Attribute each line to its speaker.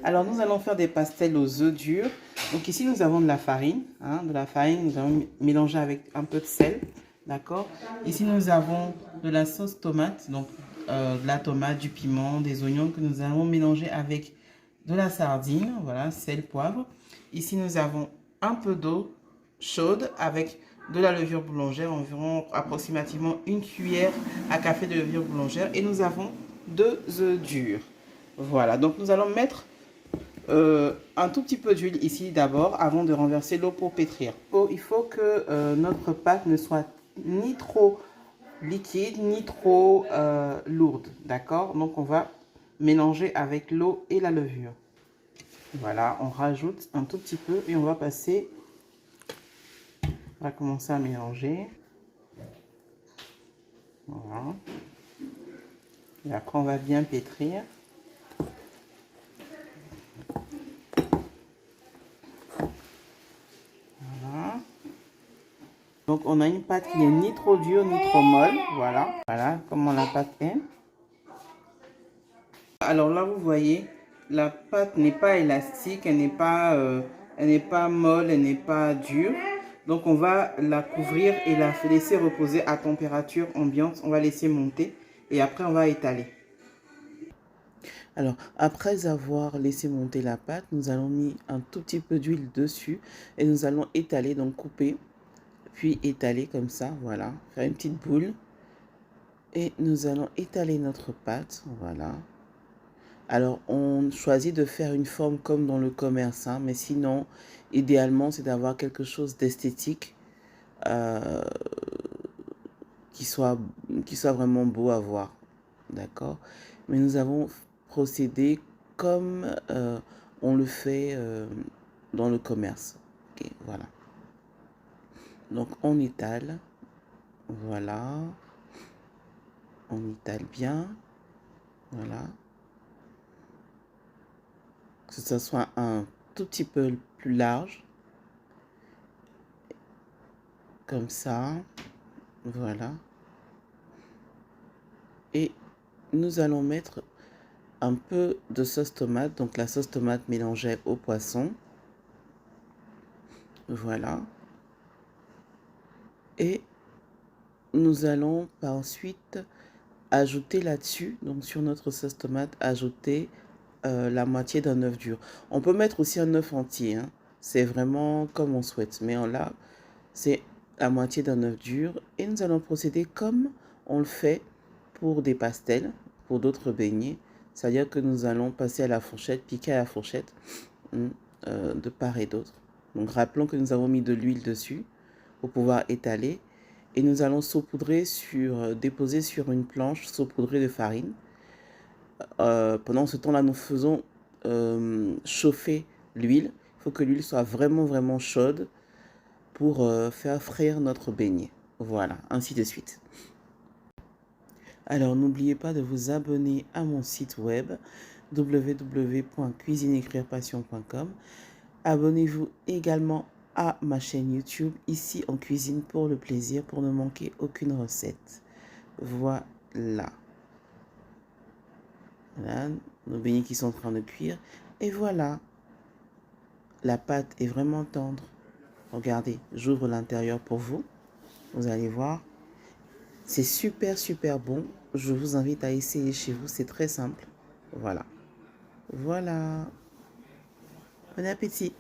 Speaker 1: Alors nous allons faire des pastels aux œufs durs. Donc ici nous avons de la farine. Nous allons mélanger avec un peu de sel. D'accord. Ici nous avons de la sauce tomate. Donc de la tomate, du piment, des oignons que nous allons mélanger avec de la sardine. Voilà, sel, poivre. Ici nous avons un peu d'eau chaude avec de la levure boulangère, environ approximativement une cuillère à café de levure boulangère. Et nous avons 2 œufs durs. Voilà, donc nous allons mettre un tout petit peu d'huile ici d'abord avant de renverser l'eau pour pétrir. Il faut que notre pâte ne soit ni trop liquide ni trop lourde, d'accord? Donc on va mélanger avec l'eau et la levure. Voilà, on rajoute un tout petit peu et on va passer, on va commencer à mélanger. Voilà. Et après on va bien pétrir. Donc, on a une pâte qui n'est ni trop dure ni trop molle. Voilà, voilà comment la pâte est. Alors là, vous voyez, la pâte n'est pas élastique, elle n'est pas molle, elle n'est pas dure. Donc, on va la couvrir et la laisser reposer à température ambiante. On va laisser monter et après, on va étaler. Alors, après avoir laissé monter la pâte, nous allons mettre un tout petit peu d'huile dessus et nous allons étaler, donc couper. Puis étaler comme ça, voilà, faire une petite boule. Et nous allons étaler notre pâte, voilà. Alors, on choisit de faire une forme comme dans le commerce, mais sinon, idéalement, c'est d'avoir quelque chose d'esthétique euh, qui soit vraiment beau à voir, d'accord? Mais nous avons procédé comme on le fait dans le commerce. Ok, voilà. Donc, on étale, voilà. On étale bien, voilà. Que ce soit un tout petit peu plus large, comme ça, voilà. Et nous allons mettre un peu de sauce tomate, donc la sauce tomate mélangée au poisson, voilà. Et nous allons par ensuite ajouter là-dessus, donc sur notre sauce tomate, ajouter la moitié d'un œuf dur. On peut mettre aussi un œuf entier, c'est vraiment comme on souhaite, mais là, c'est la moitié d'un œuf dur et nous allons procéder comme on le fait pour des pastels, pour d'autres beignets, c'est-à-dire que nous allons passer à la fourchette, piquer à la fourchette de part et d'autre. Donc rappelons que nous avons mis de l'huile dessus pour pouvoir étaler et nous allons déposer sur une planche saupoudrée de farine. Pendant ce temps-là, nous faisons chauffer l'huile. Il faut que l'huile soit vraiment chaude pour faire frire notre beignet. Voilà, ainsi de suite. Alors, n'oubliez pas de vous abonner à mon site web www.cuisineécrire-passion.com. Abonnez-vous également à ma chaîne YouTube, ici en cuisine pour le plaisir, pour ne manquer aucune recette. Voilà. Voilà, nos beignets qui sont en train de cuire. Et voilà, la pâte est vraiment tendre. Regardez, j'ouvre l'intérieur pour vous. Vous allez voir. C'est super bon. Je vous invite à essayer chez vous. C'est très simple. Voilà. Voilà. Bon appétit.